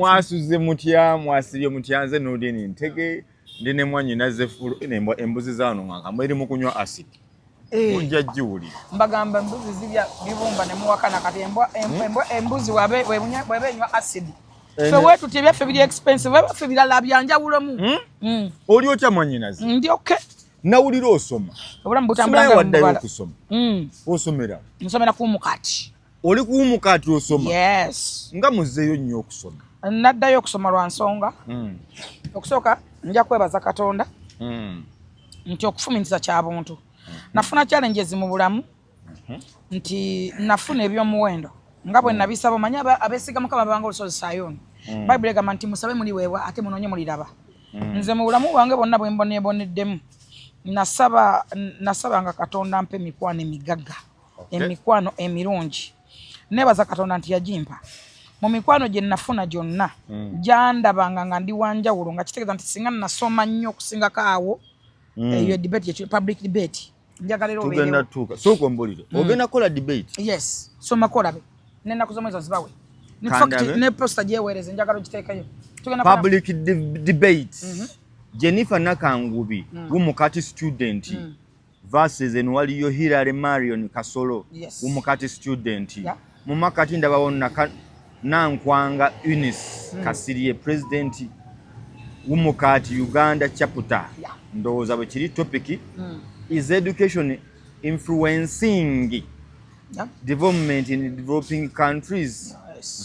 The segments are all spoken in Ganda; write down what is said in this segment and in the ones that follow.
mwasuze mutya mwasirye mutyanze nodini ntege ndine mwanyi nazefulu embuzi zano nganga mweri mukunywa acid ujja juli mbagamba embuzi zibya bibumba ne muwakana kati embuzi wabe nywa acid so wetu tebyafe bili expensive wefe bilala byanjawulo mu oli otya mwanyi nazi ndi okay nawulira osoma obula mbutambulanga waddayo okusoma osomera nsomera ku mukati oli ku mukati osoma yes nga muzeeyo nnyo okusoma naddayo okusoma lwa nsonga okusooka nja kwebaza Katonda nti okufumintiza kya buntu nafuna challenges mu bulamu nti nafuna ebyomuwendo nga bwe nabisaba manya abesiga mukama banga olusozi Sayoni Bible egamba nti musabe muli weewa ate munonye muliraba nze mu bulamu bwange bonna bwe mboneddemu nasabanga Katonda mpe emikwano emigagga emikwano emirungi nebaza Katonda nti yagimpa mu mikwano gye nafuna gyonna jandabanga nga ndi wanjawulo nga kitegeeza nti singa nasoma nnyo okusingako awo eyo debate public debate njagalera obeerewo tugenda tuuka sooka ombulire ogenda kola debate yes soma kolabe nenda kuzomeza zibawe ne fact ne poster gyeweereze njagala ogiteekayo public debate Jennifer Nakangubi w'umukati student versus enwaliyo Hilary Marion Kasolo w'umukati student mu makati ndabawo Nankwanga Eunice Kasirye president w'umukati Uganda chapter ndowooza bwe kiri topic is education influencing development in developing countries.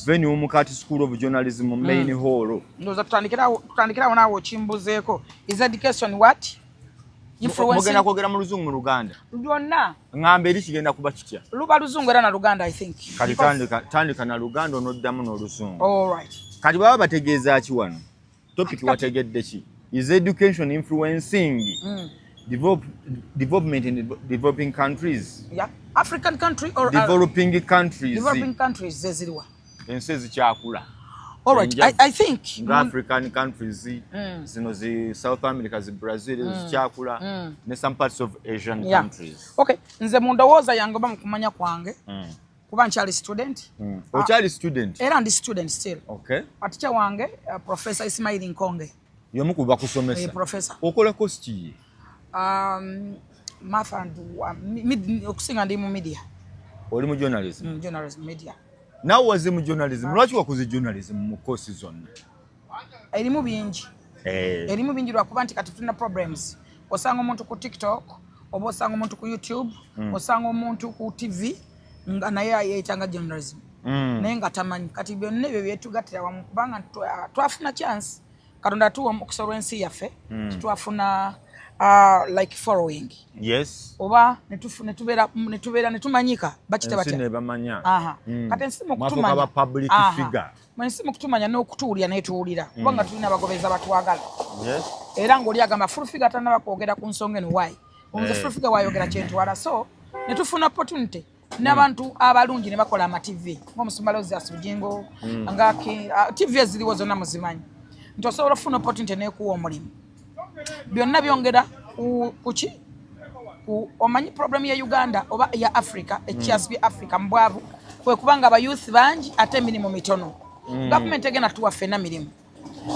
Venue w'umukati School of Journalism main hall. Ndoza tutandikirawo nawo chimbuzeeko. Is education what? Influencing. Mugenda kwogera mu Luzungu mu Luganda. Lyonna. Ngambe eri kigenda kuba kitya. Luba Luzungu era na Luganda I think. Kati tandika na Luganda onoddamu n'Oluzungu. All right. Kati baba bategeeza ki wano? Topic wategedde ki? Is education influencing development in developing countries? Yeah. African country or developing countries. Developing countries zeziriwa. Ensi ezikyakula. All right. I think African countries zino zi South America zi Brazil zikyakula ne some parts of Asian countries. Okay, nze mundowooza yange ba mukumanya kwange. Kuba nkyali student. Okyali student? Era ndi student still. Okay. Aticha wange Professor Ismail Nkonge. Yomu kuba kusomesa. Professor. Okola course ki? Okusinga ndi mu media. Oli mu journalism? Journalism, media. Nawe waze mu journalism. Lwaki wakoze journalism mu course zonna? Erimu bingi. Erimu bingi lwakuba nti kati tulina problems. Osanga omuntu ku TikTok, oba osanga omuntu ku YouTube, osanga omuntu ku TV nga naye ayetanga journalism. Naye nga tamanyi. Kati byonna ebyo byetugattira wamu kubanga twafuna chance. Katonda tuwa okusobola ensi yaffe. Twafuna like following. Yes. Oba netumanyika bakite batya. Nsine bamanya. Kati ensimu kutumanya. Mwafuka public figure. Ensimu kutumanya n'okutuulira netuwulira. Kubanga tulina abagobeza batwagala. Yes. Era ng'oli agamba full figure tanaba kwogera ku nsonga eno why. Omuze full figure wayogera kyentwala so netufuna opportunity. N'abantu abalungi ne bakola ama TV. Ng'omusumalozi asujingo nga TV eziriwo zonna muzimanyi. Ntosobola ofuna opportunity n'ekuwa omulimu. Byonna byongera kuki omanyi problem ya Uganda oba ya Africa ekyasbi Africa mbwavu kwe kubanga aba youth banji ate emirimu mitono government egena tuwaffe na mirimu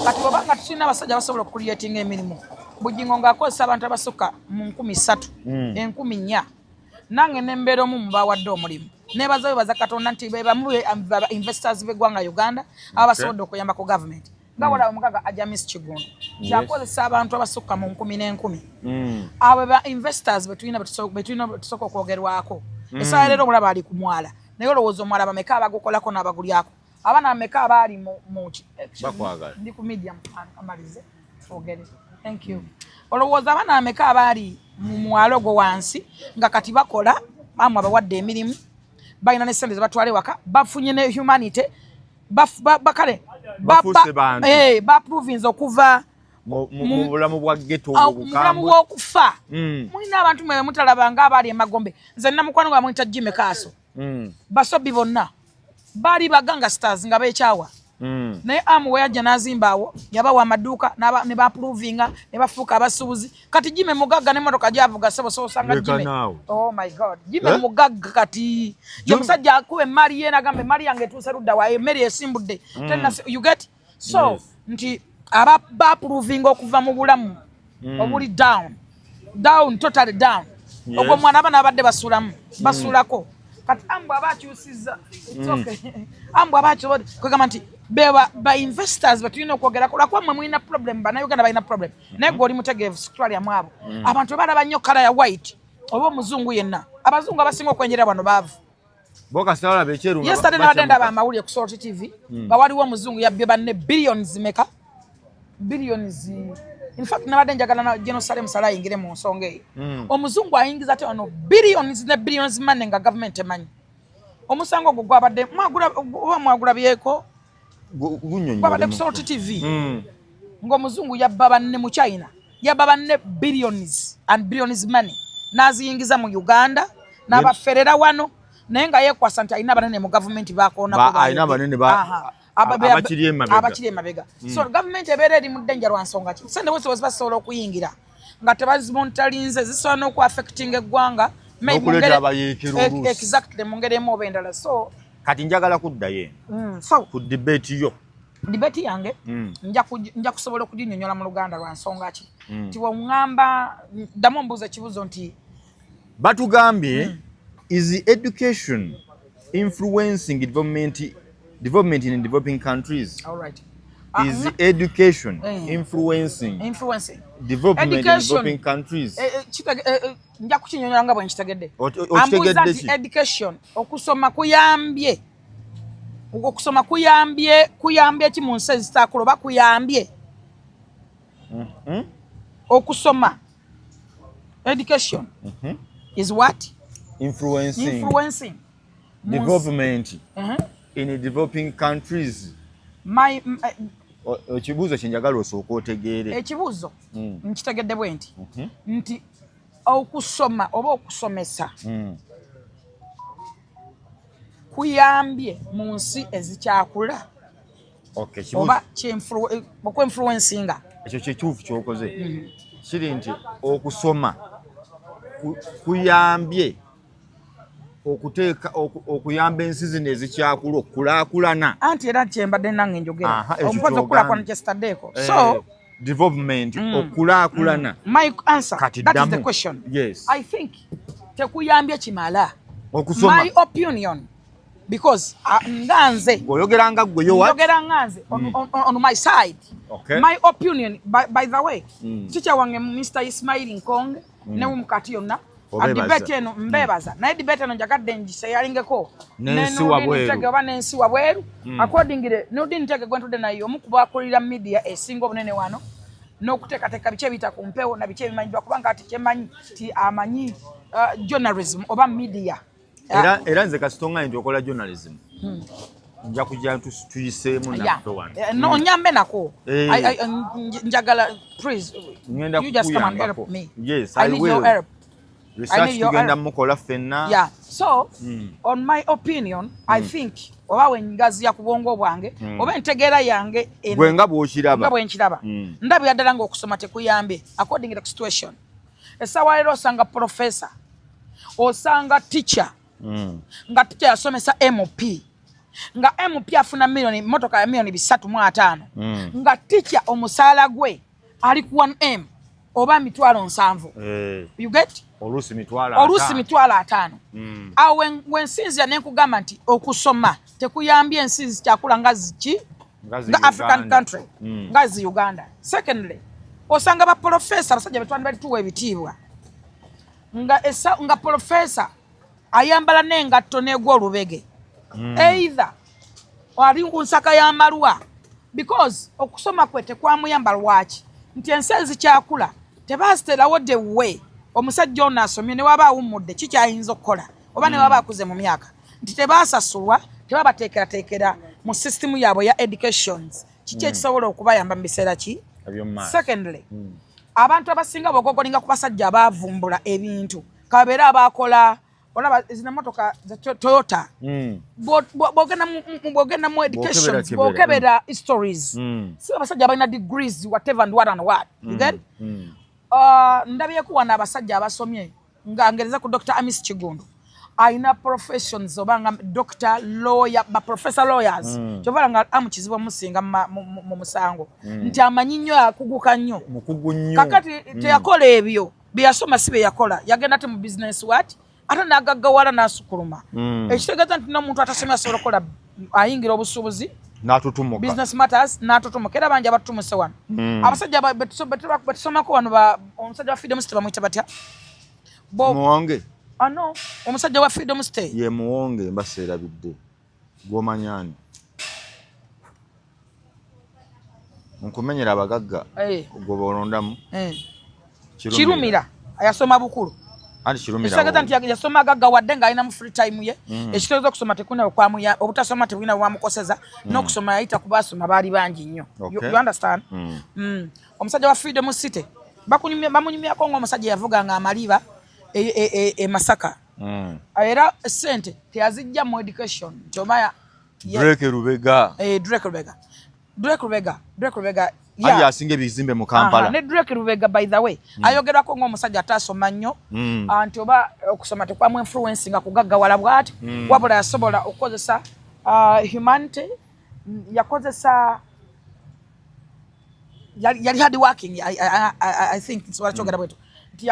kati obanga tulina abasajja basobola creating emirimu bujingo ng'akozesa abantu abasukka mu 13 14 nange nembeera omu mubawadde omulimu nebaza bebaza Katonda nti bebamu investors b'eggwanga Uganda abasobodde okuyamba ku government ngawala omugaga Ajamis Kigundu yakozesa abantu abasukka mu 10,000 abo ba investors betulina betusooka okwogerwako esaa leero omulaba ali ku mwala naye olowooza omwala bameka abagukolako n'abagulyako abaana bameka abaali mu ndi ku media amalize twogere thank you olowooza abaana bameka abaali mu mwalo gwo wansi nga kati bakola bamu abawadde emirimu balina ne sente zebatwale waka bafunye ne humanity bakale baprovince okuva mu bulamu bwa ghetto obukambwe bw'okufa mulina abantu mwe mutalabanga abaali emagombe nze namukwano gwa mwita Jimmy Kaso basobi bonna baali baganga stars nga beekyawa naye amu we yajja n'azimbaawo yabawa amaduuka ne baprovinga ne bafuuka abasuubuzi kati Jimmy mugagga n'emmotoka gy'avuga so osanga Jimmy oh my god Jimmy mugagga kati ye musajja akuba emmali ye n'agambe emmali yange etuuse ludda waayo emmere esimbudde you get so nti aba approving okuva mu bulamu obuli down totally down ogwo mwana abana abadde basulako kati ambu abakyusiza it's okay ambu abakyo kwegamba nti ba investors batulina okwogerako lwakuba mmwe mulina problem bannayuganda balina problem naye gwe oli mutegeevu Australia mwabo abantu balaba nnyo kala ya white oba omuzungu yenna abazungu abasinga okwenjera bano baavu yesterday nabadde ndaba amawulire ku Salt TV bawaliwo omuzungu yabbye banne billions meka billions in fact nabadde njagala na Jerusalem sala ayingire mu nsonga eyo omuzungu ayingiza ate wano billions ne billions money nga government emanyi omusango gwo gwabadde mwagula byeko gwabadde ku Salt TV ng'omuzungu yabba banne mu China yabba banne billions and billions money naziyingiza mu Uganda n'abaferera wano naye nga yekwasa nti alina banene mu government bakoonako alina banene abakiri emabega so government ebeera eri mu danger lwa nsonga ki sente bose basobola okuyingira nga tebazimonitalinze zisobola n'okuaffecting eggwanga exactly mu ngeri emu oba endala so kati njagala kuddayo ku debate yange nja kusobola okuginyonyola mu Luganda lwa nsonga ki nti weŋŋamba ddamu ombuuza ekibuzo nti batugambye is education influencing development in developing countries? All right. Is education influencing development in developing countries? Nja kukinyonyola nga bwe nkitegedde. Education okusoma kuyambye ki mu nsi ezitaakula oba kuyambye okusoma education is what? Influencing development in developing countries. Ekibuuzo kyenjagala osooka otegeere. Ekibuuzo nkitegedde bwe nti okusoma oba okusomesa kuyambye mu nsi ezikyakula oba okwenfluencinga. Ekyo kyekyufu kyokoze kiri nti okusoma kuyambye okuyamba ensi zino ezikyakula okukulaakulana anti era kyembadde nange njogera omupozi okukulaakulana kyesitaddeeko so development okukulaakulana my answer that is the question. Yes. I think tekuyambye kimala okusoma my opinion because nganze oyogeranga gwe oyogera nganze on my side. Okay. My opinion by the way teacher wange Mr. Ismail Nkonge ne mukati yonna debate eno mbebaza naye debate eno njagadde ngiseyalingeko nensi wabweru accordingly nudi ntege gwentudde nayo omukuba akulira media esinga obunene wano n'okuteekateeka biki ebita ku mpewo na biki ebimanyibwa kubanga ati kyemanyi ti amanyi journalism oba media era nze kasitonga nti okola journalism nja kujja tuyiseemu naffe wano onyambe nako njagala please you just come and help me. Yes, I need your help. Research tugenda mukola fenna. Yeah. So on my opinion I think oba wengaziya ku bwongo bwange oba entegeera yange gwenga bw'okiraba ndabira ddala ng'okusoma tekuyambe according to the situation. Essaawa leero osanga professor osanga teacher nga teacher yasomesa MP nga MP afuna motoka ya milioni 3.5 nga teacher omusaala gwe ali ku 1M oba 7,000. You get? Olusi 5,000. Awo wensinzira nenkugamba nti okusoma tekuyambye ensi zikyakula nga ziki nga African country nga zi Uganda. Secondly osanga baprofesa abasajja betwani bali tuwa ebitiibwa nga professor ayambala n'engatto n'egwa olubege either wali kunsaka y'amalwa because okusoma kwe tekwamuyamba lwaki nti ensi ezikyakula tebasiterawo the way omusajja ono asomye ne waba awummudde kikyayinza okukola oba ne waba akuze mu myaka nti tebasasulwa tebabateekerateekera mu system yaabwe ya educations kiki ekisobola okubayamba mu biseera ki. Secondly abantu abasinga bogogolinga ku basajja abaavumbula ebintu kabeera abakola olaba zina motoka za Toyota bwogenda mu educations bwokebera histories si abasajja abalina degrees whatever and what you get. Ndabyeku wana abasajja abasomye nga ngereza ku Dr. Amis Kigundu aina professions obanga doctor lawyer ba professor lawyers chovala nga amukizibu musinga mu musango nti amanyi nnyo akuguka nnyo kakati teyakola ebyo byasoma sibe yakola yagenda te mu business what ate nagaggawala n'asukuluma ekitegeeza nti n'omuntu atasomye asobola okukola ayingira obusuubuzi n'atutumuka business matters n'atutumuka era bangi abatutumuse wano abasajja betusomako wano omusajja wa freedom state bamuyita batya muwonge ano omusajja wa freedom state ye muwonge mbaseerabidde gw'omanyani nkumenyera abagagga gwe balondamu kirumira yasoma bukulu ekitegeeza nti yasoma agagga wadde ng'alina mu free time ye ekitegeeza okusoma tekuna okwamuya obutasoma tebulina bwamukoseza n'okusoma yayita ku basoma baali bangi nnyo you understand omusajja wa freedom city bamunyumyako ng'omusajja yavuga nga amaliba e Masaka era sente teyazijja mu education ntomaya Drake Rubega ali asinga ebizimbe mu Kampala ne Drake Rubega by the way ayogerako ng'omusajja atasoma nnyo anti oba okusoma tekwamu influence nga kugaggawala bw'ati wabula yasobola okukozesa humanity yakozesa yali hard working I think it's what chogera bwetu nti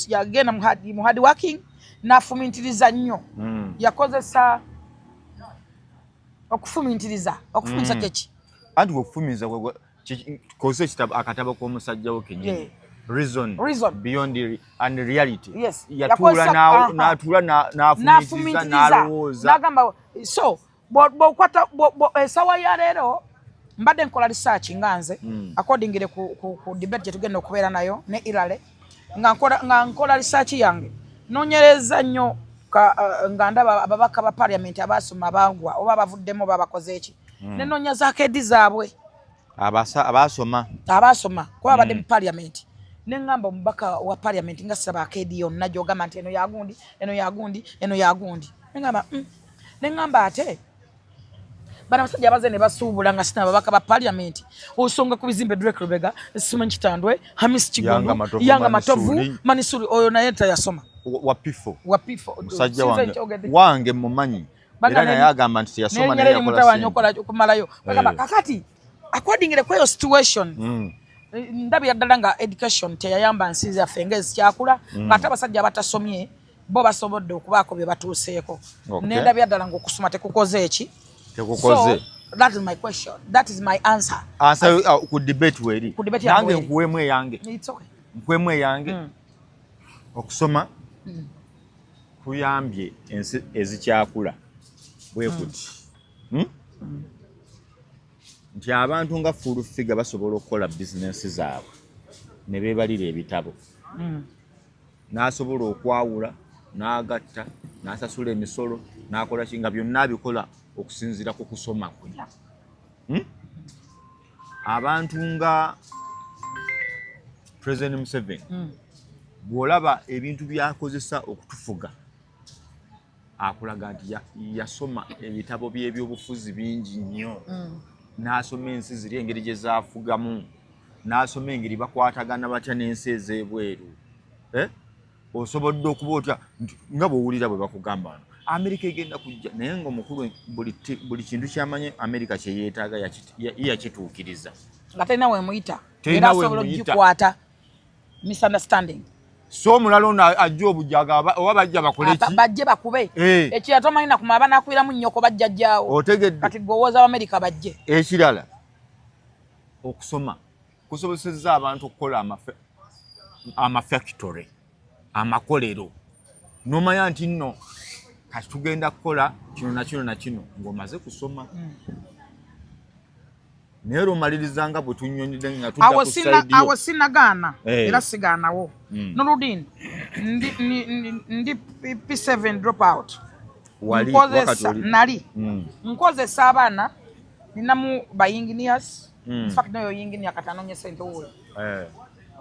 yagenda mu hard working n'afumintiriza nnyo yakozesa okufumintiriza kyeki anti okufumiza koze ekitabo akatabo k'omusajja wo kenyini reason beyond and reality yatuula n'afumintiriza n'alowooza n'agamba so bw'okwata esawa ya leero mbadde nkola research nga nze accordingire ku debate gye tugenda okubeera nayo ne Irale nga nkola research yange noonyereza nnyo nga ndaba ababaka ba parliament abasoma abangwa oba abavuddemu oba abakoze eki nenonya zaakedi zaabwe abasoma kuba abadde mu parliament neŋŋamba omubaka wa parliament nga saba akedi yonna gy'ogamba nti eno yagundi neŋŋamba ate bana basajja abaze ne basuubula nga sina ababaka ba parliament osonga ku bizimbe Drake Rubega Simanyi Kitandwe Hamis Kigundu Yanga Matovu Manisuri oyo naye tayasoma wapifo musajja wange mumanyi era naye agamba nti yasoma naye yakola kumalayo bagamba kakati according to your situation ndabi yaddala nga education teyayamba nsi yaffe ng'ezikyakula ng'ate abasajja abatasomye bo basobodde okubaako bye batuuseeko nendabi yaddala ng'okusoma tekukoze eki tekukoze. That is my question. That is my answer. Ku debate weri. Nange nkuwemu eyange. It's okay. Nkuwemu eyange. Okusoma kuyambye ensi ezikyakula bwe kuti. Nti abantu nga full figure basobola okukola business zaabwe ne beebalira ebitabo. N'asobola okwawula, n'agatta, n'asasula emisolo, n'akola kinga byonna abikola okusinzira ku kusoma kwe. Abantu nga President Museveni bw'olaba ebintu byakozesa okutufuga akulaga nti yasoma ebitabo by'ebyobufuzi bingi nnyo n'asoma ensi ziri engeri gye zaafugamu n'asoma engeri bakwatagana batya n'ensi ez'ebweru. Osobodde okuba otya nga bw'owulira bwe bakugamba Amerika egenda kujja naye ng'omukulu buli kintu kyamanye Amerika kye yeetaaga yakituukiriza. Nga talina weemuyita era asobola okugikwata misunderstanding. So omulala ono ajja obujaga oba bajja bakole ki? Bajje bakube. Ekirala tomanyi nakuma banakwiramu nnyoko bajja jjaawo. Otegedde. Kati gw'owooza Amerika bajje. Ekirala okusoma kusobozesezza abantu okukola amafactory, amakolero. N'omanya nti nno kati tugenda kukola kino na kino na kino ng'omaze kusoma. Naye olw'omaliriza nga bwe tunnyonnyodde nga tudda ku sayidi yo. Awo sinagaana era sigaanawo. Noludin ndi P7 drop out. Nali nkozesa abaana ninamu ba engineers. In fact no engineer katanonye sente oyo.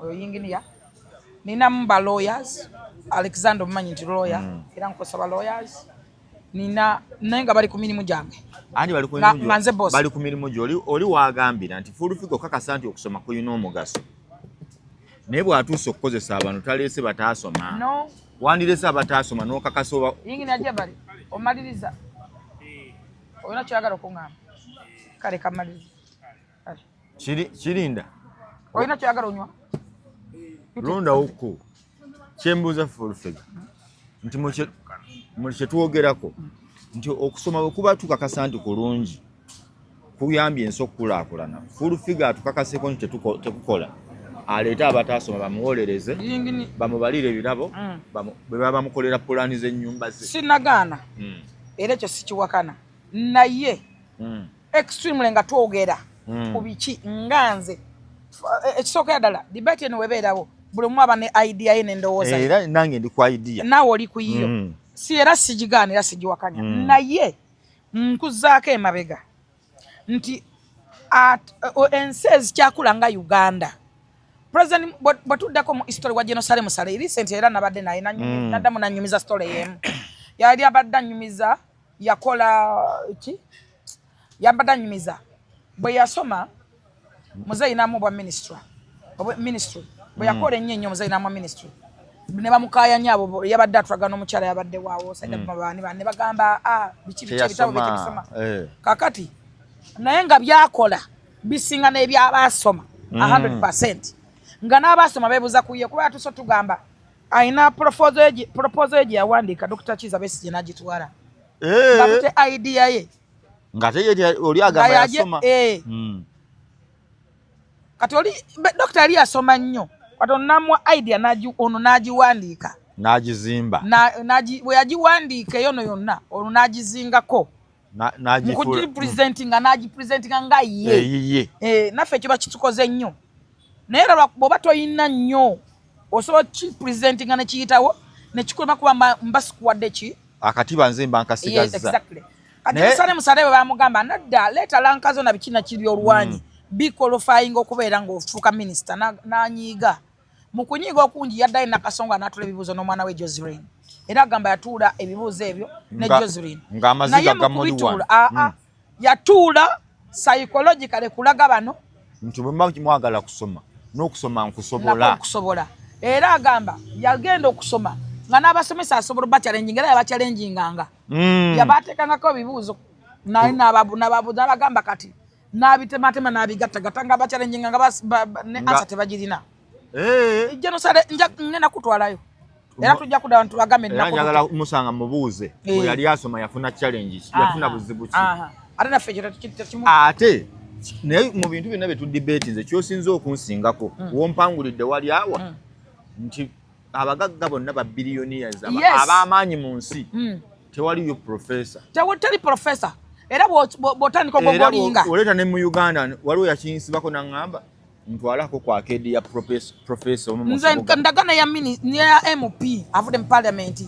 Oyo engineer. Ninamu ba lawyers. Alexander Manyi nti lawyer era nkosa ba lawyers. Nina nenga bali ku mirimu gyange. Ani bali ku mirimu gyo oli waagambira nti fulufigo kakasa nti okusoma kuyina omugaso. Naye bw'atuuse okukozesa abantu taleese bataasoma. No, wandirese abatasoma n'okakasa yingini ajja bali omaliriza oyina kyagala okungamba kale kamaliriza kirinda oyina kyagala onywa londa uko kyembuuza Full-Figure nti mu kyetwogerako nti okusoma bwe kuba tukakasa nti kulungi kuyambye ensi okukulaakulana Full-Figure tukakaseko nti tekukola aleeta abatasoma bamuwolereze bamubalire ebirabo bwe baba bamukolera pulaani z'ennyumba ze sinagaana era ekyo sikiwakana naye extremely nga twogera ku biki nganze ekisookera ddala debate eno webeerawo buli omu aba ne idea ye n'endowooza era nange ndi ku idea naawe oli ku yiyo si era sigigaana era sigiwakanya naye nkuzaako emabega nti ensi ezikyakula nga Uganda President bwatuddako mu history wa Jerusalem Sale recent era nabadde naye naddamu nanyumiza story yemu yali abadde anyumiza yakola ki yabadde anyumiza bwe yasoma muzayinamu bwa ministry bwe yakola ennyo muzayinamu ministry ne bamukayanya abo yabadde atulaga n'omukyala yabadde waawo sajja mabani ne bagamba biki ebitabo byekisoma kakati naye nga byakola bisinga n'ebyabasoma 100% nga n'abasoma beebuza kuye kuba tuso tugamba ayina proposal ye yawandiika Dr. Kiza Besigye n'agitwala ngafite idea ye nga teye oli agamba yasoma kati oli Dr. ali asoma nnyo kati onamwa idea ono n'agiwandiika n'agizimba bwe yagiwandiika yono yonna ono n'agizingako n'agipresentinga nga ye naffe kiba kitukoze nnyo naye era bw'oba toyina nnyo osobola kipresentinga ne kiyitawo ne kikulema kuba mbasikuwadde ki akatiba nze mba nkasigazza kati Jerusalem Sale bwe bamugamba nadda leeta lankazo na biki na kiri olwanyi biqualifying okubeera ng'ofuuka minisita n'anyiiga mu kunyiiga okungi yaddayo nakasonga n'atula ebibuuzo n'omwana we Josephine era agamba yatuula ebibuuzo ebyo ne Josephine naye mu kubituula yatuula psychologically kulaga bano nti bwe mba mwagala kusoma n'okusoma nkusobola era agamba yagenda okusoma nga n'abasomesa asobola bachallenging era yabachallenginganga yabateekangako ebibuuzo naye n'abagamba kati n'abitematema n'abigattagatta nga bachallenginganga ne ansa tebagirina Jenosale ngenda kutwalayo era tujja kudda abantu bagambe njagala musanga mubuuze bwe yali asoma yafuna challenge yafuna buzibu ki ate naffe ekyo ate naye mu bintu byonna bye tudibeti nze kyosinza okunsingako wompangulidde wali awa nti abagagga bonna ba billionaires ab'amaanyi mu nsi tewaliyo professor tewali professor era bw'otandika ogogolinga oleeta ne mu Uganda waliwo yakinsibako n'aŋŋamba ntwalako ku akedi ya professor nze ndagana ya MP avudde mu parliament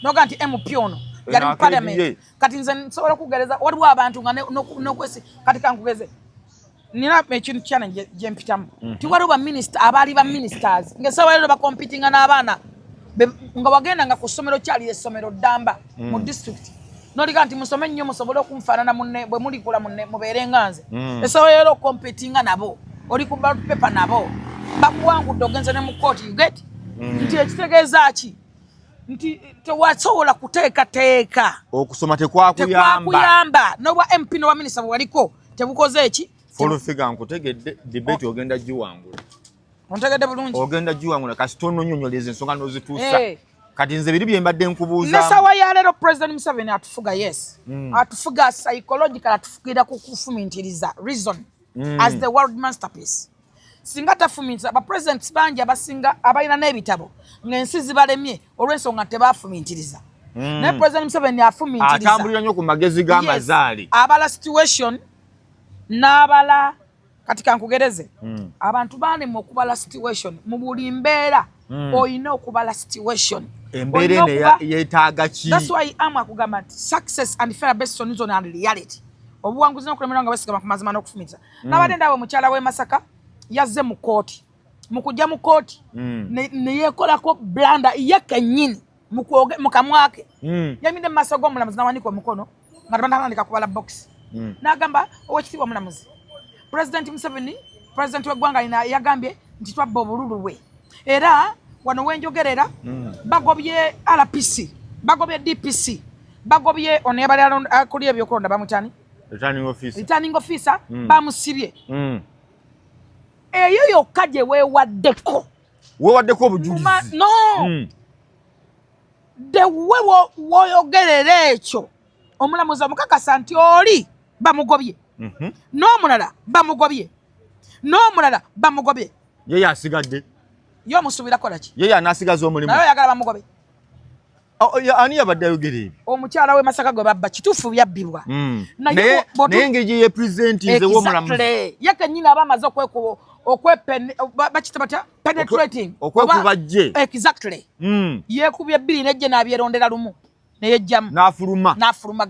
noga nti MP ono yali mu parliament kati nze nsobola okugereza waliwo abantu nga nokwesi kati kankugeze nina ekintu challenge gye mpitamu tiwaliwo baminisita abaali baministers ngaesawa lero bakompitinga n'abaana nga wagenda nga ku ssomero kyali essomero ddamba mu district noliga nti musome nnyo musobole okunfaanana munne bwe mulikula mubeere nga nze esawa lero okompitinga nabo oli ku ballot paper nabo bakuwangudde ogenze ne mu kooti ugeti nti ekitegeeza ki nti tewasobola kuteekateeka okusoma tekwakuyamba n'obwa MP n'obwa minisita bwe waliko tebukoze eki Full-Figure nkutegedde debate ogenda giwangula ontegedde bulungi ogenda giwangula kasi tononyonyoleza ensonga n'ozituusa kati nze biri bye mbadde nkubuuza nesawa ya leero President Museveni atufuga yes atufuga psychological atufugira ku kufumintiriza reason as the world masterpiece singa tafumintiriza abapresidents bangi abasinga abalina n'ebitabo ng'ensi zibalemye olw'ensonga tebafumintiriza naye President Museveni afumintiriza atambulira nnyo ku magezi g'amazaali abala situation n'abala katika nkugereze abantu baanema okubala situation mu buli mbeera oyina okubala situation embeera eno yeetaaga ki that's why am akugamba nti success and fair based on reason and reality obuwanguzi n'okulemerwa nga basigama ku mazima n'okufumitiza n'abadde ndaba omukyala w'e Masaka yazze mu kooti mu kujja mu kooti ne yeekolako blanda ye kennyini mu kamwa ke yamidde mu maaso g'omulamuzi n'awanika omukono nga tebandika kubala box n'agamba owekitiibwa omulamuzi President Museveni president w'eggwanga yagambye nti twabba obululu bwe era wano wenjogerera bagobye RPC bagobye DPC bagobye ono yabali akuli ebyokulonda bamutani returning officer bamusibye eyo yokka gye weewaddeko obujulizi no de wewo woyogerera ekyo omulamuzi omukakasa nti oli bamugobye n'omulala bamugobye yeye asigadde yo musubira kola ki yeye anasigaza omulimu nayo yagala bamugobe ani yabadde ayogera ebyo omukyala we Masaka gwe babba kituufu byabbibwa naye engeri ye presenti nze w'omulamuzi yakenyina abamaze bakita batya penetrating okwekubajje exactly yeekubye bbiri nejje n'abyerondera lumu neyejjamu n'afuluma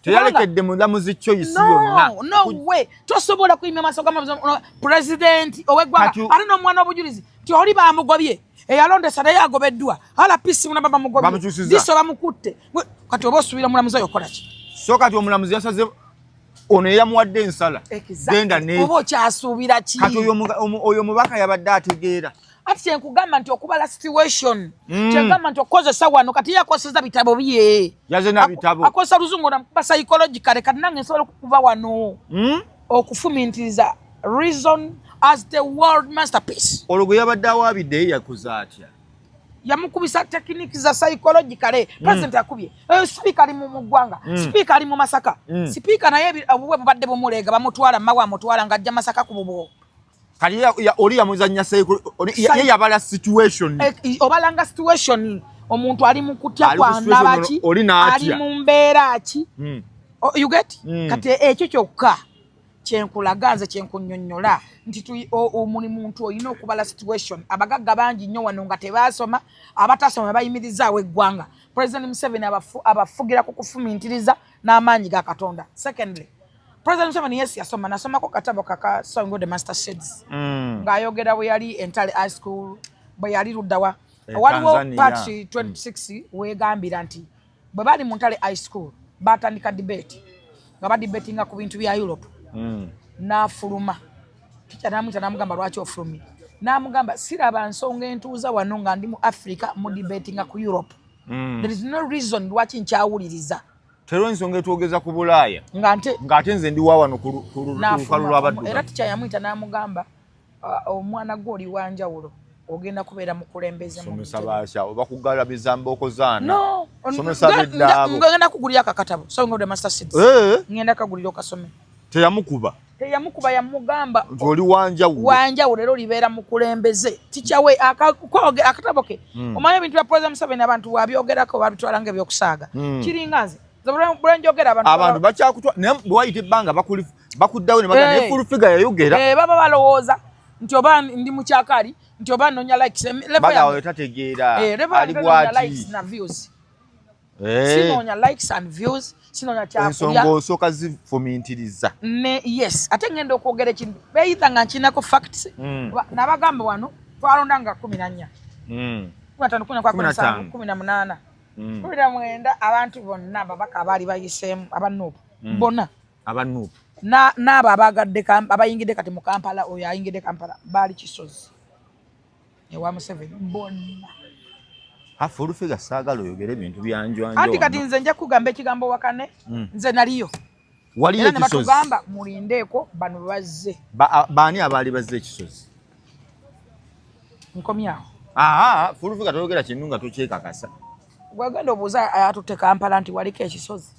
teyalekedde mulamuzi choice yonna no way tosobola kuyimya maaso ga president ow'eggwanga ate n'omwana w'obujulizi nti oli bamugobye eyalondesa naye agobeddwa RPC munaba bamugobye diso bamukutte kati oba osubira mulamuzi oyo okola ki so kati omulamuzi yasaze ono eyamuwadde ensala genda ne oba okyasuubira ki kati oyo mubaka yabadde ategeera ati kyenkugamba nti okubala situation kyenkugamba nti okozesa wano kati yakoseza bitabo bye yazena bitabo akozesa luzungu namukuba psychological kati nange nsobola okukuba wano okufumintiriza reason as the world masterpiece olwo yabadde awaabidde yakuza atya yamukubisa techniques za psychological president akubye speaker ali mu ggwanga speaker ali mu Masaka speaker naye obubwe bubadde bumulega bamutwala mawa amutwala ngajja Masaka ku bubo kali oli yamuzanya ye yabala situation obalanga situation omuntu ali mu kutya kwa nabaki ali mu mbeera ki you get kati ekyo kyokka kyenkulaganze kyenkunnyonnyola nti omuli muntu olina okubala situation abagagga bangi nnyo wano nga tebaasoma abatasoma bayimirizaawo eggwanga President Museveni abafugira ku kufumintiriza n'amaanyi ga Katonda. Secondly, President Museveni yes yasoma nasomako katabo kaka Songo the Master Sheds ng'ayogera bwe yali Entale High School bwe yali luddawa waliwo part 26 weegambira nti bwe bali mu Entale High School batandika debate nga badebatinga ku bintu bya Europe n'afuluma ticha namugamba lwaki ofulumye n'amugamba siraba nsonga entuuza wano nga ndi mu Africa mu debatinga ku Europe. There is no reason lwaki nkyawuliriza tero ensonga etwogeza ku Bulaaya ng'ate nze ndi waawano ku lukalu lw'abaddugavu. Era ticha yamuyita n'amugamba omwana gwe oli wanjawulo ogenda kubeera mukulembeze somesa baasha oba kugalabiza mbooko zaana no somesa beddaabo ngenda kugulira akakatabo Songo the Master Sheds ngenda kagulira okasome teyamukuba yamugamba oli wanjawulo era olibeera mukulembeze ticha we akatabo ke omanyi ebintu bya President Museveni abantu wabyogerako babitwala nga ebyokusaaga kiringa nze bwenjogera abantu bakyakutwa naye bwayita ebbanga bakuddawo ne bagamba ne full figure yayogera baba balowooza nti oba ndi mu kyakali nti oba nonya likes bagawo tategeera ali bwati na views sinonya likes and views sinonya kyakulya ensonga osooka zifumintiriza ne yes ate ngenda okwogera ekintu beeyita nga nkinako facts nabagamba wano twalondanga 14 18 19 abantu bonna babaka abaali bayiseemu abanuupu bonna abanuupu n'abo abayingidde kati mu Kampala oyo ayingidde Kampala baali Kisozi ewa Museveni bonna afu olufega saagala oyogera ebintu byanjwanjo anti kati nze nja kugamba ekigambo wakane nze naliyo waliyo Kisozi batugamba mulindeeko bano bazze baani abaali bazze Kisozi nkomyawo fulufega toyogera kintu nga tokyekakasa gwagenda obuuza ayatutte Kampala nti waliko ekisozi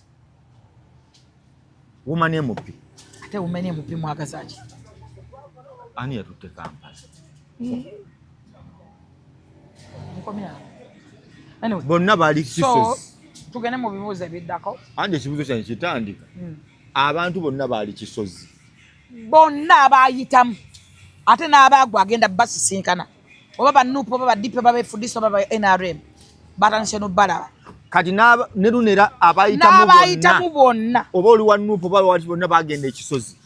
wumanye mupi ate umene mupi mwagazaki ani yatutte Kampala nkomyawo anyway bonna baali Kisozi tugende mu bibuuzo ebiddako andi ekibuuzo kyange kitandika abantu bonna baali Kisozi bonna abayitamu ate n'abaagwa agenda basisinkana oba banuupu oba badipe oba befudisa oba ba NRM batandise n'obbalaba kati ne lunera abayitamu bonna oba oli wa nuupu oba wati bonna bagenda Ekisozi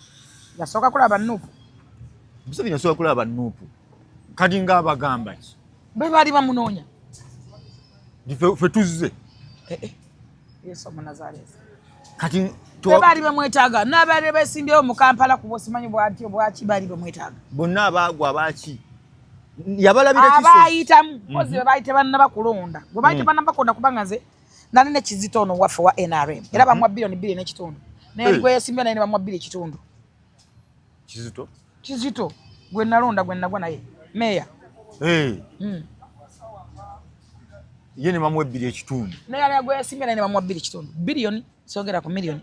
yasooka kulaba nuupu Museveni yasooka kulaba nuupu kati ng'abagamba ki be baali bamunoonya fe tuzze Yesu Omunazaalesi kati baali bamwetaaga n'abaali besimbyewo mu Kampala kuba osimanyi bwaki baali bamwetaaga bonna abaagwa abaaki yabalabira kiso abayitamu kozi bayite banna bakulonda bwe bayite banna bakonda kubanga nze nali ne Kizito ono waffe wa NRM era bamwa bilioni 2 n'ekitundu naye gwe yasimba naye bamwa 2 ekitundu Kizito gwe nalonda gwe nagwa naye meya ye ne bamwa 2 ekitundu naye ali gwe yasimba naye bamwa 2 ekitundu bilioni sogera ku milioni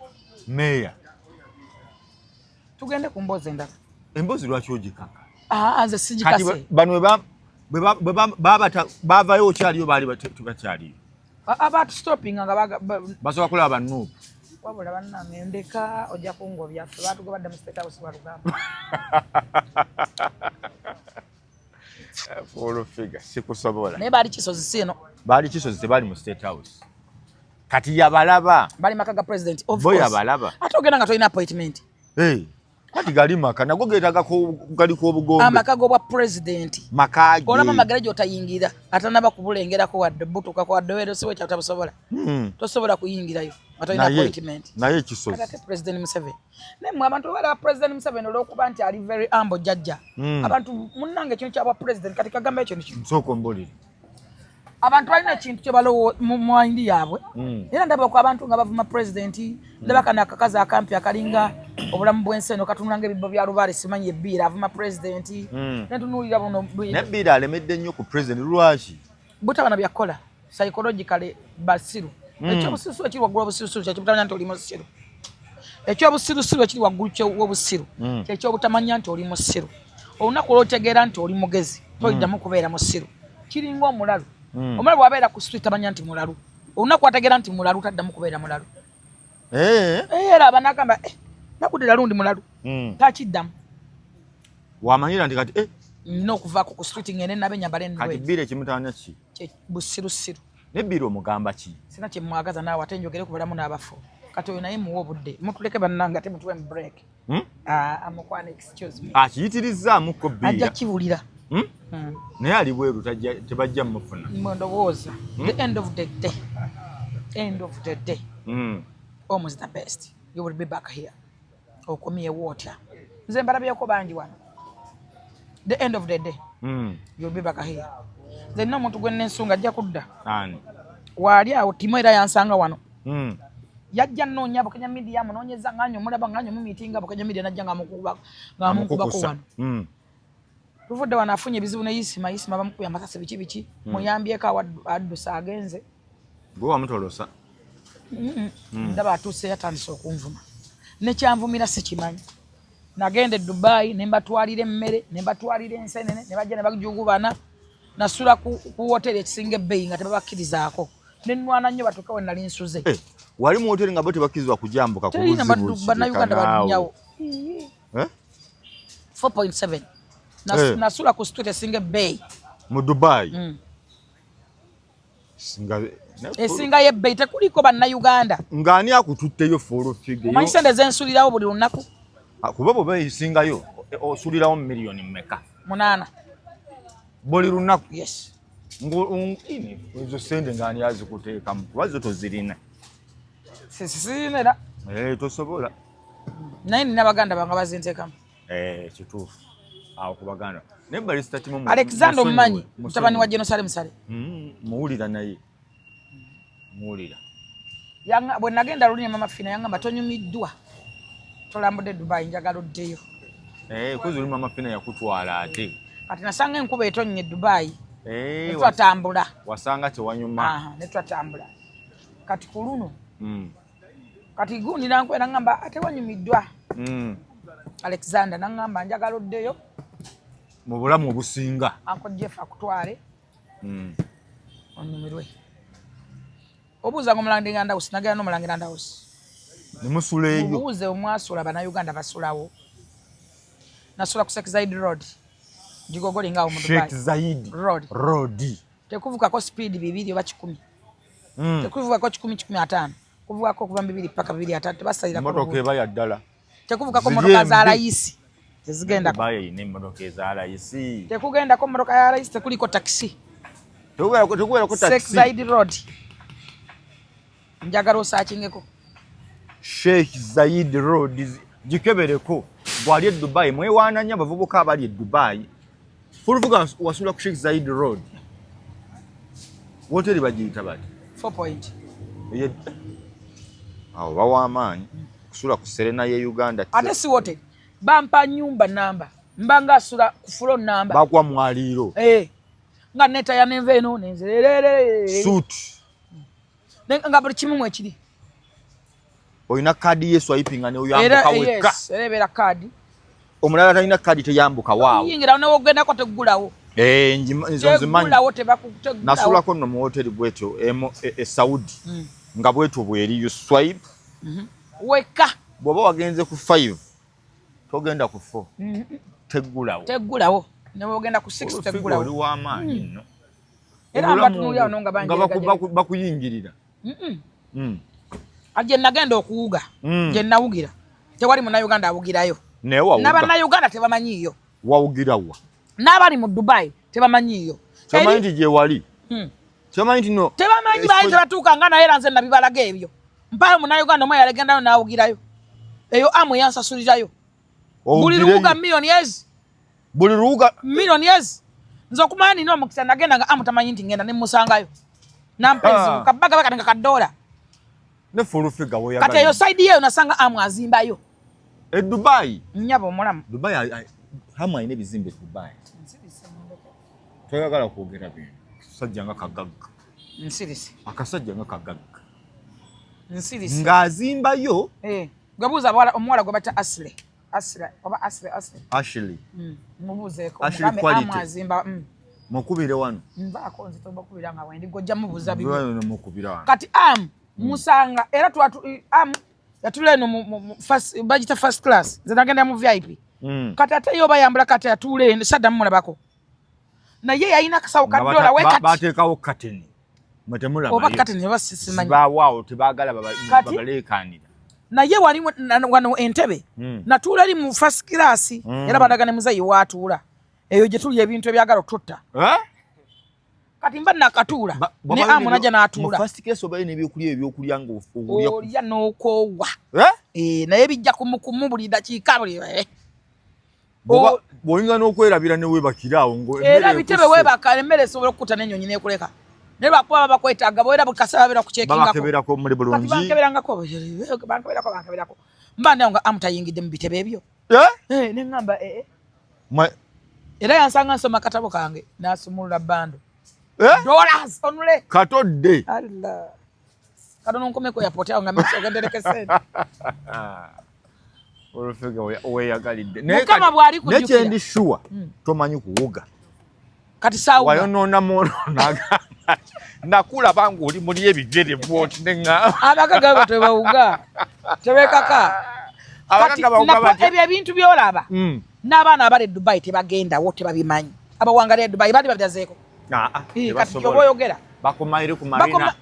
meya tugende ku mbozi endala embozi lwaki ogikaka nze sijikase bano bavayo okyaliyo baali tubakyaliyo about stopping nga basobola kulaba bannuupu wabula bannange ndeka ojja kungo byaffe batugobadde mu State House balugamba full figure sikusobola naye baali Kisozi sino baali Kisozi tebaali mu State House kati yabalaba bali makaga president of course yabalaba ate ogenda nga tolina appointment kati gali maka nago geetaga gali kw'obugombe amakago bwa president makage olama magala gy'otayingira atanaba kubulengerako wadde butuka kwa wadde weero siwe kyatabusobola tosobola kuyingirayo atolina appointment naye Kisozi ate president Museveni naye mwe abantu balaba president Museveni olw'okuba nti ali very humble jjajja abantu munnange ekintu kyabwa president kati kagamba ekyo nikyo nsooka ombolire abantu balina ekintu kye balowo mu mind yaabwe era ndaba ko abantu nga bavuma president ndaba kana akakazi akampi akalinga obulamu bw'ensi eno katunulanga ebibbo bya lubaale simanyi ebbiira avuma president netunuulira buno nebbiira alemedde nnyo ku president lwaki butabana byakola psychologically basiru ekyobusirusiru ekiri waggulu obusirusiru kyekibutamanya nti oli musiru ekyobusirusiru ekiri waggulu w'obusiru kyekyobutamanya nti oli musiru olunaku olwotegeera nti oli mugezi toliddamu kubeera musiru kiringa omulalu omulalu bw'abeera ku street amanya nti mulalu olunaku ategeera nti mulalu taddamu kubeera mulalu era abanagamba nakudira lundi mulalu takiddamu wamanyira nti kati nina okuvaako ku street ngende nabe nyambala enwe kati bbiira ekimutaanya ki busirusiru ne bbiira omugamba ki sina kye mwagaza naawe ate njogere ku bulamu n'abafu kati oyo naye muwa obudde mutuleke bannanga ate mutuwe mu break amukwana excuse me akiyitirizaamukko bbiira ajja kibulira naye ali bweru tebajja mufuna ndowooza the end of the day almost the best you will be back here okomyewo otya nze mbalabyeko bangi wano the end of the day you will be back here nze nina omuntu gwe nensunga ajja kudda waali awo timo era yansanga wano yajja nnoonya Bukenya Media munoonyeza ng'anyo omulaba ng'anyo mu miitinga Bukenya Media najja ng'amukubako wano tuvudde wano afunye ebizibu ne Isima bamukubye amasasi biki muyambyeko addusa agenze gwe wamutolosa ndaba atuuse yatandise okunvuma nekyanvumira sikimanyi nagenda e Dubai ne mbatwalira emmere ne mbatwalira ensenene ne bajja ne bajugubana nasula ku hoteri ekisinga ebbeeyi nga tebabakkirizaako nenwana nnyo batuuka we nali nsuze wali mu hoteri nga bo tebakkirizibwa kujambuka ku buzibu bannayuganda badunyawo 4.7 nasula ku street esinga ebbeeyi mu Dubai esinga y'ebbeeyi tekuliko bannayuganda ng'ani akututteyo full figure omanyi sente zensulirawo buli lunaku kuba bwe beeyisingayo osulirawo miliyoni mmeka 8 buli lunaku yes ezo sente ng'ani azikuteekamu kuba zo tozirina sisirina era tosobola naye nina baganda bange bazinteekamu kituufu awo ku baganda naye Barrister Timo Alexander Omumanyi mutabani wa Jerusalem Sale muwulira naye muwulira bwe nagenda luli ne mama Fina yangamba tonyumiddwa tolambudde Dubai njagala oddeyo kozi oli mama Fina yakutwala ate kati nasanga enkuba etonnye Dubai netwatambula wasanga tewanyuma netwatambula kati ku luno kati gundi nankwera ngamba ate wanyumiddwa Alexander nangamba njagala oddeyo mu bulamu obusinga Uncle Jeff akutwale onyumirwe obuuza ngo Mulangira Ndawusi nagera no Mulangira Ndawusi nemusuleeyo obuuze omwasula bannayuganda basulawo nasula ku Sheikh Zayed Road jigogoli ngawo mu Dubai Sheikh Zayed Road tekuvukako speed 2 oba 10 tekuvukako 10-15 kuvukako kuva 2 paka 2-3 tebasalira motoka eba ya ddala tekuvukako motoka za rais tezigenda Dubai ne motoka za rais tekugendako motoka ya rais tekuliko taxi tekugerako taxi Sheikh Zayed Road njagala osaakingeko Sheikh Zayed Road gikebereko bwali e Dubai mwewaananya abavubuka abali e Dubai Furufuga wasula ku Sheikh Zayed Road. Hoteli bagiyita bati 4 point. Awo bawa amaanyi kusula ku Serena ye Uganda. Ate si hoteli. Bampa nyumba namba. Mbanga sula ku floor namba. Bakwa mwaliro. Nga neta ya nenve eno nenzerere. Suit. Nga buli kimu ekiri. Oyina kadi ye swiping ane oyambuka weka. Yes, erebera kadi. Omulala talina kadi teyambuka waawo. Yingira ne wogenda ko tegulawo. Nzo nzimanyi. Tegulawo tebakutegulawo. Nasulako no mu hoteli bweto Saudi. Nga bweto bweri you swipe. Weka. Bwoba wagenze ku 5 togenda ku 4. Tegulawo. Ne wogenda ku 6 tegulawo. Oli wa maanyi nno. Era abatunulya ononga banje. Nga bakuyingirira. Aje nagenda okuwuga. Je nawugira. Tewali mu Uganda awugirayo. Naba na Uganda tebamanyiyo. Wawugirawa. Nabali mu Dubai tebamanyiyo. Tebamanyi je wali. Tebamanyi no. Tebamanyi bayi batuuka nga naye lanze nabibalaga ebyo. Mpayo mu Uganda omwe yalegenda nawugirayo. Eyo amu yansasulirayo. Buli ruga millionaires. Buli ruga millionaires. Nzo kumani no mukisa nagenda nga amu tamanyi nti ngenda ne musangayo. Nampenzi kabaga bakatanga kadola. Ne Furufiga wo ya. Kati yo side ye unasanga amu azimbayo. Dubai. Nyabo mulamu. Dubai hamu ayine bizimbe Dubai. Toyagala kwogera bintu. Sajja nga kagagga. Nsirisi. Akasajja nga kagagga. Nsirisi. Ngazimbayo. Gabuza bwala omwala gwe bata Ashley. Ashley. Mubuzeeko. Ashley quality. Amazimba. Mukubire wano. Mbako nze toba kubira nga wendi gojja mubuza bibi. Bwana mukubira wano. Kati musanga era yatule no mu first budget first class. Nze nagenda mu VIP. Kati ate yo bayambula kati atule sadda mulabako. Na ye yayina kasawo ka dola wekati. Batekawo kateni. Matemula bayo. Oba kateni basisimanyi. Ba wao tebagala babalekanira. Na ye wali wano Entebbe. Natula ali mu first class era badagane muzayi watula. Eyo je tuli ebintu ebyagala tutta. Kati mba nakatula ne amu naja natula. Mu first case obaye ne ebyokulya ngo olya nokowa. Naye bijja kumubuli dakiika buli. Boyinga n'okwerabira ne webakiraawo ngo era bitebe webaka emmere esobola okukuta n'ennyonyi n'ekuleka. Ne bakuba bakwetaaga boera bukasaba bera ku checking ako. Bakeberako muri bulungi. Bankeberako. Mba nga amutayingidde mu bitebe ebyo. Ne ngamba era yansanga nsoma katabo kange n'asumulula bando. Dollars onule. Katodde. Allah. Kadono nkomeko yapotea nga mshagendereke sente. Furufiga we yagalidde. Mukama bwali kujukira. Neche ndi sure tomanyi kuwuga. Kati sawa. Wayonona mono naga. Nakula bangu oli muri ebigere bwoti nenga. Abakaga bote bawuga. Tebekaka. Abakaga bawuga bati. Ebyo ebintu byolaba. N'abaana abali Dubai tebagenda wote babimanyi. Abawangale Dubai bali babyazeeko. Kati yoboyogera. Bakomaire ku marina.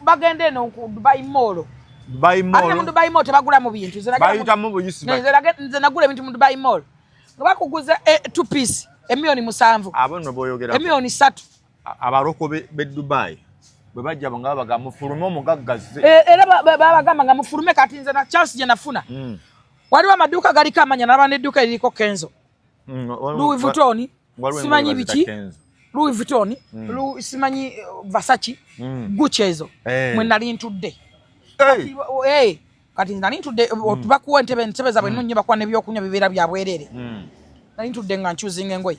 Bagende no ku Dubai Mall. Dubai Mall. Mu Dubai Mall tebagula mu bintu. Bayita mu buyisi. Nze nagula ebintu mu Dubai Mall. Bakuguza 2 piece. Emilioni 7. Abono boyogera. Emilioni 3. Abaroko be Dubai. Bwe bajja banga baga mufulume omugaggaze. Era babagamba nga mufulume kati nze na chance je nafuna. Waliwo amaduka gali kamanya n'abane edduka eriko Kenzo. Louis Vuitton. Simanyi biki. Louis Vuitton. Simanyi Versace. Gucci ezo. Mwe nali ntudde. Kati nali ntudde tubakuwa entebe zabwe nnyo bakwa n'ebyokunywa bibeera bya bwerere. Nali ntudde nga nchuzinga engoye.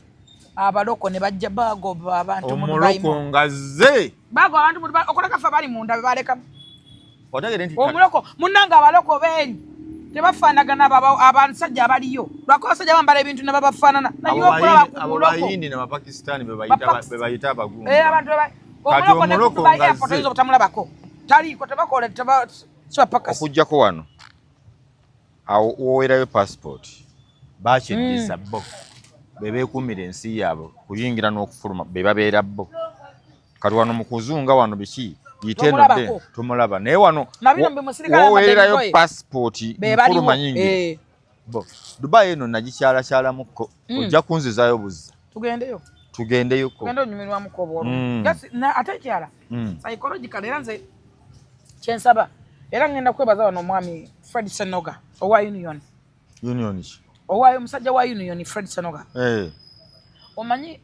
Abaloko ne bajja bagoba abantu mu Dubai. Omuloko ngaze. Bago abantu mu Dubai okoleka fa bali munda bebaleka. Otagere nti. Omuloko munanga abaloko beeri. Tebafaanagana abansajja abaliyo. Lwako abasajja bambala ebintu ne babafaanana. Nayo okulaba ku muloko. Abayindi n'Abapakistani be bayita abagungu. Abantu omuloko ne Dubai airport ezo butamulabako. Taliiko tebakola pakasi. Okujjako wano. Awo woweerayo passport. Bakyeddiza bo. Bebeekuumira ensi yaabwe kuyingira n'okufuluma be babeera bo. Kati wano mu kuzunga wano biki yitendo de tumulaba naye wano woweerayo passport mfuluma nyingi bo. Dubai eno nagikyalakyala mukko ojja kunzizaayo buzza. Tugendeyo ko. Genda onyumirwa mukko bwolo. Ate kyala psychological era nze kyensaba era ngenda kwebaza wano omwami Fred Senoga owa Union. Union ki? Owa omusajja wa Union Fred Senoga. omanyi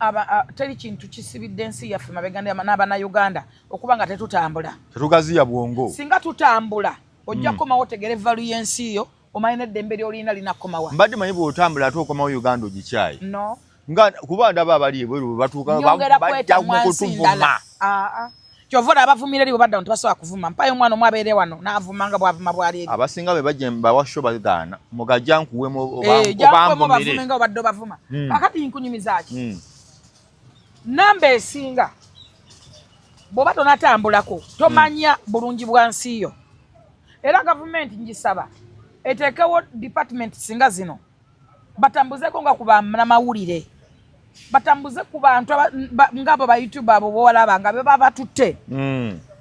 teri kintu kisibidde ensi yaffe mabeganda n'abana Uganda okuba nga tetutambula. Tetugaziya bwongo. Singa tutambula ojja komawo tegere value y'ensi yo omanyi n'eddembe ly'olina linakomawa. Mbadde manyi bw'otambula ate okomawo Uganda ogikyayi. No. Nga kuba ndaba abali ebweru batuuka bajja mu kutuvuma. Kyovula abavumira eri badda ntibasobola kuvuma. Mpayo omwana omwe abeere wano n'avuma nga bwavuma bwali eri. Abasinga be bajja mbawasho bagaana mugajja nkuwemu obavumire nga obadde obavuma. Kakati nkunyumiza ki? Namba esinga bw'oba tonatambulako tomanya bulungi bwa nsi yo. Era gavumenti ngisaba eteekewo department singa zino batambuzeko nga ku bannamawulire. Batambuze ku bantu ngabo ba YouTube abo bowalaba nga baba batutte.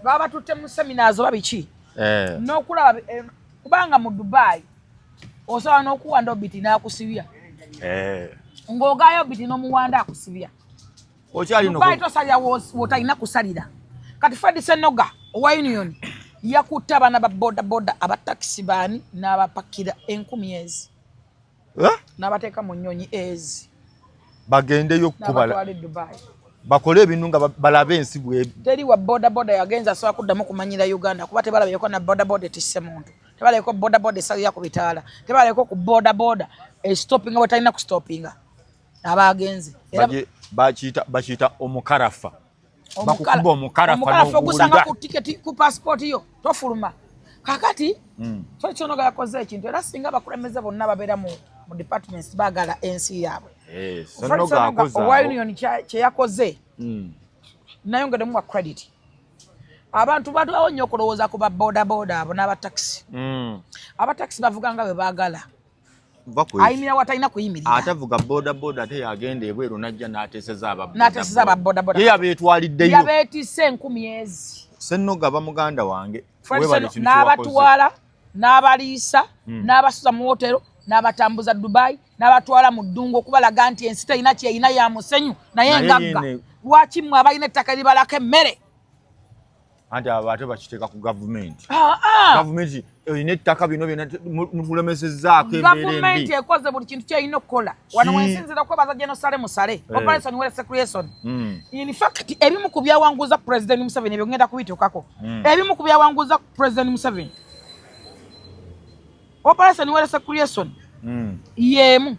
Baba batutte mu seminars oba biki. N'okulaba kubanga mu Dubai osobola n'okuwanda obiti n'akusibya. Ng'ogaayo obiti n'omuwanda akusibya. Okyali no. Dubai tosalira w'otalina kusalira. Kati Fred Senoga owa Union yakutte abaana ba boda abatakisi baani n'abapakira 10,000. N'abateeka mu nnyonyi ezi. Bagendeyo kubala bakole ebintu nga balabe ensi bwe teri wa boda yagenza so akuddamu kumanyira Uganda kuba tebalabeko na boda etisse muntu tebaleko boda esalira ku bitaala tebaleko ku boda stopping watalina ku stoppinga abagenze bachita omukarafa bakukuba omukarafa ogusanga ku ticket ku passport yo tofuluma kakati Senoga yakoze ekintu era singa bakulemeze bonna babeera mu departments bagala ensi yaabwe. Senoga akoze owa Union kye yakoze nayongedemu wa credit abantu batwawo nnyo okulowooza ku ba boda abo n'abataxi. Abataxi bavuga nga bwe baagala ayimira watalina kuyimirira atavuga boda ate yagenda ebweru najja n'ateeseza aba boda ye yabeetwaliddeyo yabeetisse 10,000. Senoga bamuganda wange n'abatwala n'abaliisa n'abasuza mu wotero n'abatambuza Dubai n'abatwala mu ddungu okubalaga nti ensi terina kyeyina ya musenyu naye ngagga lwaki mmwe abalina ettaka libalako emmere anti abo ate bakiteeka ku gavumenti. Gavumenti erina ettaka bino byonna mukulemesezzaako embeera embi. Gavumenti ekoze buli kintu kyeyina okukola wano wensinzira okwebaza Jenosale Musale Operation West Creation. In fact ebimu ku byawanguza President Museveni ebyo ngenda kubituukako. Ebimu ku byawanguza President Museveni Operation West Creation yemu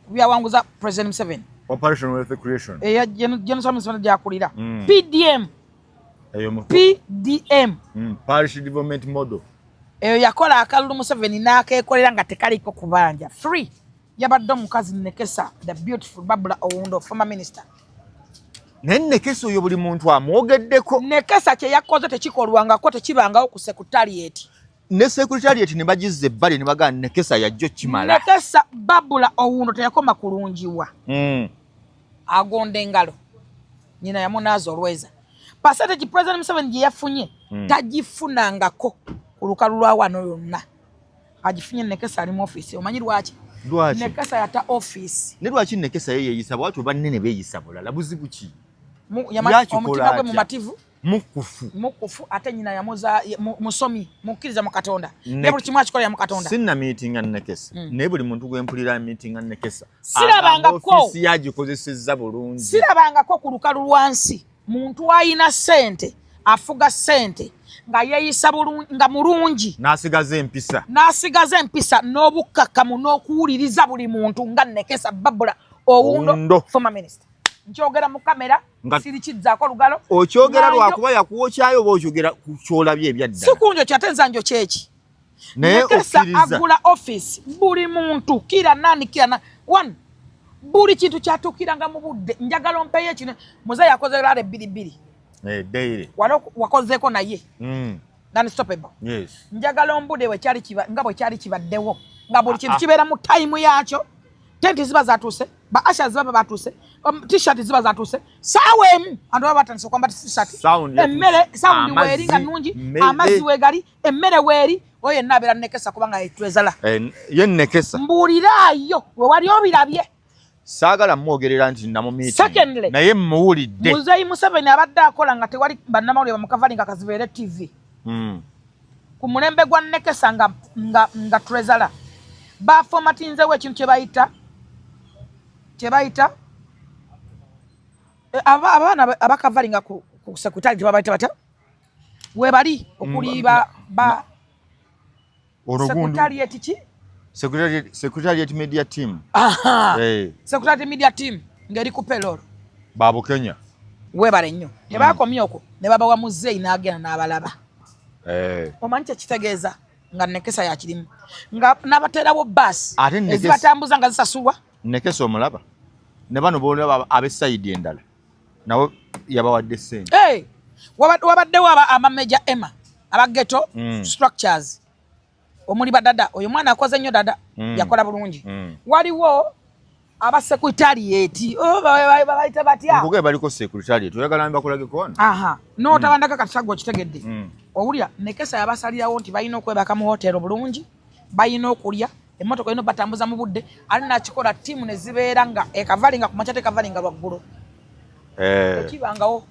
byawanguza President Museveni. Operation West Creation Jenosale Museveni gyakulira PDM Parish Development Model eyo yakola akalulu Museveni n'akeekolera nga tekaliko kubanja free yabadde omukazi Nekesa the beautiful Babula Owundo former minister. Nekesa oyo buli muntu amwogeddeko. Nekesa kye yakoze tekikolwangako tekibangawo ku secretariat. Ne secretariat ne bagizze ebbali ne bagamba Nekesa yajjo kimala. Nekesa Babula Owundo teyakoma kulungiwa. Agonda engalo nyina yamunaaza olweza percentage President Museveni gye yafunye tagifunangako ku lukalu lwa wano yonna agifunye Nekesa ali mu office. Omanyi lwaki? Nekesa yata office. Ne lwaki Nekesa yeeyisa bwatu bannene beeyisa bulala buzibu ki? Omutima gwe mumativu mukufu ate nyina yamuza musomi mukkiriza mu Katonda ne buli kimu akikola mu Katonda. Sinna meeting na Nekesa naye buli muntu gwempulira meeting na Nekesa sirabangako office yagikozesezza bulungi. Sirabangako ku lukalu lwansi muntu ayina sente afuga sente nga yeeyisa bulungi nga mulungi n'asigaza empisa n'obukkakkamu n'okuwuliriza buli muntu nga Nekesa Babula Owundo former minister. Nkyogera mu kamera sirikizzaako lugalo okyogera lwakuba yakuwokyayo oba okyogera ku kyolabye ebyadda sikunjo kyatenza njo kyeki naye okkiriza agula office buli muntu kira nani one buli kintu kyatuukiranga mu budde njagala ompeeyo kino muze yakoze lale bbiri daily wano wakozeeko naye non-stoppable. Njagala ombude nga bwe kyali kibaddewo nga buli kintu kibeera mu time yakyo. Tenti ziba zatuuse ba asha ziba batuuse t-shirt ziba zatuuse sawa emu andu baba batandise kwamba t-shirt emmere sound weeri nga nnungi amazzi weegali emmere weeri oyo yenna abeera Nekesa kubanga yetwezala ye Nekesa mbuuliraayo we wali obirabye saagala mwogerera nti namu meeting naye muwulidde Muzeeyi Museveni abadde akola nga tewali bannamawulire bamukavalinga kazibeere TV ku mulembe gwa Nekesa nga trezala bafomatinzewo ekintu kye bayita abaana abakavalinga ku secretariat babaita bata webali okuli ba secretariat ki secretariat media team secretariat media team ngeri ku payroll Babu Kenya webale nnyo tebakomye okwo ne babawa muzeeyi n'agenda n'abalaba omanyi kyekitegeeza nga Nekesa yakirimu nga n'abateerawo baasi ezibatambuza nga zisasulwa Nekesa omulaba ne bano boolaba ab'essayidi endala nawe yabawadde ssente wabaddewo amameja Emma abageto structures omuli badada oyo mwana akoze nnyo dada yakola bulungi waliwo abasekretariat babayita batya okuge baliko secretariat oyagala mbakolage kono n'otabandaka katisago kitegedde owulira Nekesa yabasalirawo nti balina okwebaka mu hotero bulungi balina okulya emmotoka ino batambuza mu budde ali nakikola tiimu ne zibeera nga ekavalinga ku makya tekavalinga lwaggulu ekibangawo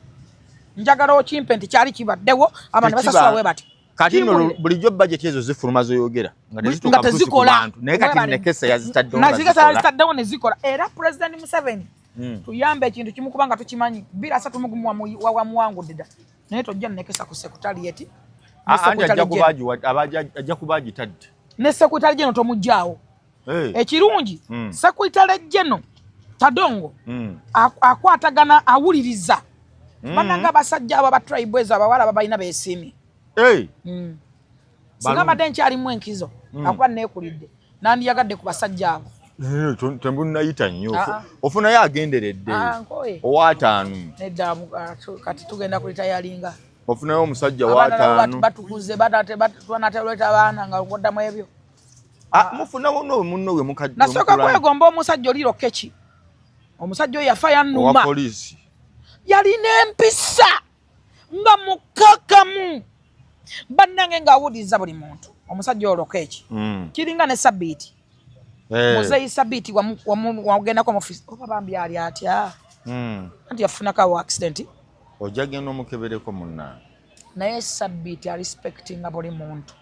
njagala okimpe nti kyali kibaddewo abantu basasula we bati kati no bulijjo budget ezo zifuluma zoyogera nga tezikola naye kati Nekesa yazitaddewo ne zikola era President Museveni tuyambe ekintu kimu kubanga tukimanyi 2 wawamuwangudde dda naye tojja Nekesa ku secretariat ajja kubaaji tadde ne secretary general tomujjaawo ekirungi secretary general Tadongo akwatagana awuliriza bananga basajja abo ba tribe ezo abawala babalina beesimi singa badde nkyalimu enkizo akuba neekulidde nandiyagadde ku basajja abo tembunayita nnyo ofunayo agenderedde ow'ataano nedda kati tugenda kulitayalinga ofunayo omusajja w'ataano batukuze twanateleta abaana nga oddamu ebyo mufunawo munno we mukadde nasooka kwegomba omusajja oliro keki omusajja oyo yafa yannuma yalina empisa nga mukakamu bannange ng'awuliriza buli muntu omusajja olwo keki kiringa ne Sabbiiti muzeeyi Sabbiiti wagendako mu ofisi oba bambi ali atya anti yafunakawo accident ojja genda omukebereko munnange naye Sabbiiti arespectinga buli muntu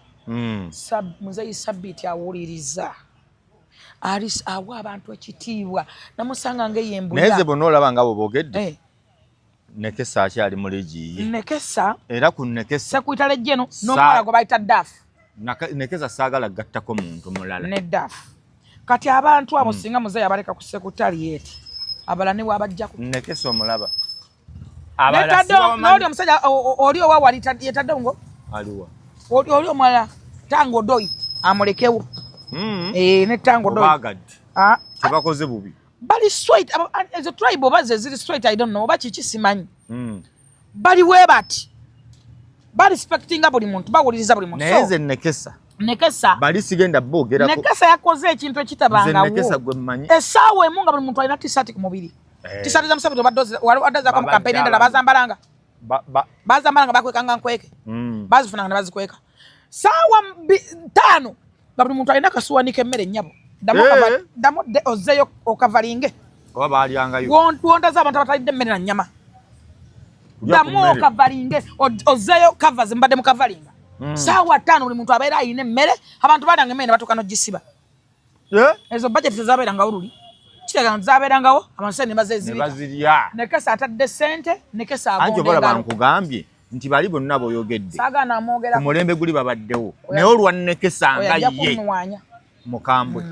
muzeeyi Sabbiiti awuliriza awa abantu ekitiibwa namusanga ng'eyembuya naye ze bonna olaba nga bo boogedde Nekesa akyali mu legiye Nekesa era ku Nekesa sekuitale jeno n'omwana gwe bayita Dafu Nekesa saagala gattako muntu mulala ne Dafu kati abantu abo singa muzeeyi abaleka ku secretariat abala ne wabajjako Nekesa omulaba n'oli omusajja oli owa wali yetadongo aliwa oli omulala Tango Doi amulekewo ne Tango Doi obagadde tebakoze bubi bali straight ezo tribe oba ze ziri straight I don't know oba kiki simanyi bali webati bali respectinga buli muntu bawuliriza buli muntu naye ze Nekesa bali sigenda boogerako Nekesa yakoze ekintu ekitabangawo Nekesa gwe mmanyi essaawa emu nga buli muntu alina t-shirt ku mubiri t-shirt za Museveni waddazaako mu kampeni endala bazambalanga bakwekanga nkweke bazifunanga ne bazikweka saawa 5 nga buli muntu alina kasuwanika emmere ennyabo ddamu ozzeeyo okavalinge oba baalyangayo wondaza abantu abatalidde emmere na nnyama ddamu okavalinge ozzeeyo kavazi mbadde mu kavalinga saawa 5 buli muntu abeera ayina emmere abantu balanga emmere ne batuuka n'ogisiba ezo budget tezabeerangawo oluli kitegeeza nti zabeerangawo abantu ne bazirya Nekesa atadde ssente Nekesa anti obola bankugambye nti bali bonna boyogedde ku mulembe guli babaddewo naye olwa Nekesa nga ye mukambwe